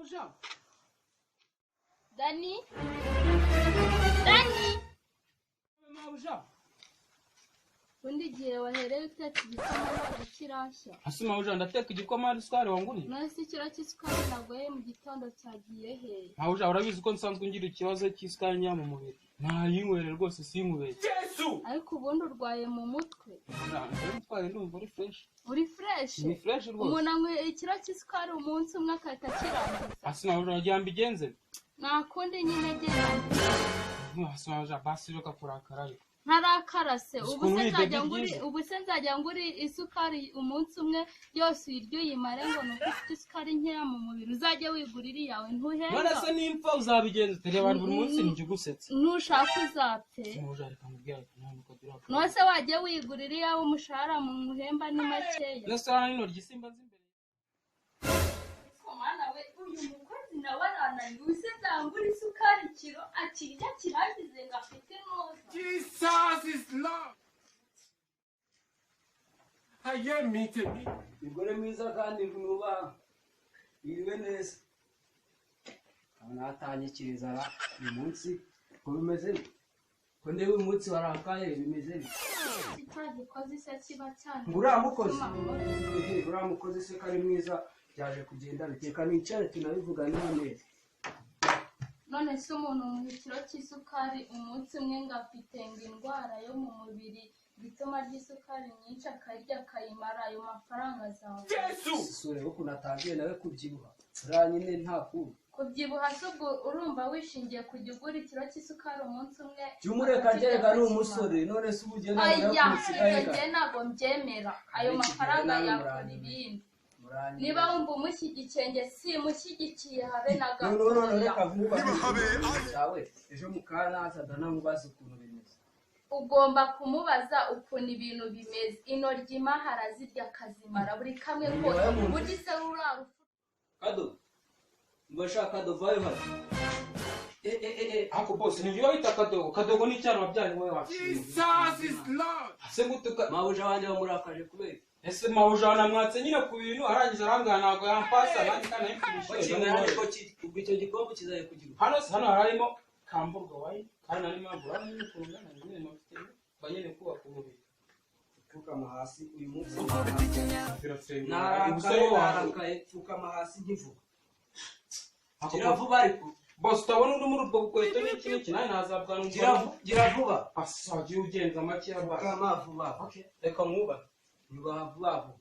Mabuja. Dani? Dani? Mabuja. Undi gihe wahereye utetse igikoma ntabwo kirashya. Hasi Mabuja ndateka igikoma ari isukari wanguriye. Nahise ikiro cy'isukari nagoye mu gitondo cyagiye he? Mabuja urabizi ko nsanzwe ngira ikibazo cy'isukari nya mu mubiri. Ntayinywere rwose sinkubeye. Ariko ubundi urwaye mu mutwe. Ndumva ndumva uri fresh. Uri fresh? Ni fresh rwose. Umuntu anywe ikiro cy'isukari umunsi umwe akahita akirangiza. Hasi Mabuja wagira mbigenze. Nta kundi nyine genda. Hasi Mabuja basi reka kurakara. Ntarakarase ubu se nzajya nguri isukari umunsi umwe yose uyirya uyimare ngo nuko ufite isukari nkeya mu mubiri uzajye wigurira iyawe ntuhenda. None se nimpfa uzabigenza utereba buri munsi ntigugusetse. Ntushaka uzapfe. Mabuja reka mubwira ntabwo kadura. Nose wajye wigurira iyawe umushahara mu muhemba ni makeya. Nese hano ryisimba nzimbere. Komana we uyu mukozi nawe arananiwe use nzangura isukari kiro akirya kirangize ngo afite noza. Jesus is love. Haye mite. Igore mwiza kandi nuba iriwe neza. Natanyikiriza ra uyu munsi ko bimeze ko ndebe umunsi warakaye bimeze Kitagikoze se kiba cyane. uramukoze se kari mwiza byaje kugenda biteka nicare tunabivuga neza. None se umuntu mu ikiro cy'isukari umunsi umwe ngo afite indwara yo mu mubiri bituma ry'isukari nyinshi akarya akayimara ayo mafaranga zawe. Sure uko natangiye nawe kubyibuha uranyine nta kundi Kubyibuha se ubwo urumva wishingiye kujya ugura ikiro cy'isukari umunsi umwe. Jumureka gerega ni umusore none se ubugenda Aya ntabwo mbyemera ayo mafaranga yakora ibindi. Niba wumva umushyigikiye nge simushyigikiye habe na gato. Ejo mukanaza ndanamubaza ukuntu bimeze. Ugomba kumubaza ukuntu ibintu bimeze. Intoryi mahara zirya kazimara buri kamwe kose ubundi se rurarufu. Kado mbashaka kado vayo hano. Ako boss ni yo bita kadogo. Kadogo ni cyaro wabyanye wowe wafi. Jesus is love. Se gutuka Mabuja wanje bamurakaje kubera. ese Mabuja namwatse nyine ku bintu arangiza arambwira ntago yampasa abandi kana yimfishije. Icyo gikombe kizaye kugira. Hano harimo kamburgo wayi kandi ari mabura n'ukuntu nyine mafite banyene kuba ku mubiri. Tukama hasi uyu munsi. Narakaye tukama hasi nkivuga. Kiravuba ariko boss utabona uri muri ubwo bukweto n'iki nawe nazabwa Kiravuba. Asaje ugenza make yaba. Tukama vuba. Okay. Reka nkuba. Yubaha vuba.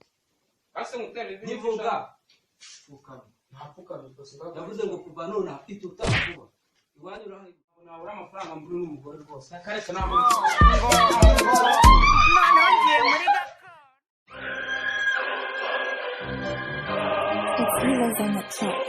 Ase mutare Nivuga. Tukama. Ntapuka boss ngaho. Navuze ngo kuva none afite utavuba. Iwanyu urahaye Nabura amafaranga muri n'umugore rwose. Kareka ntabwo. It's Elo's on the track.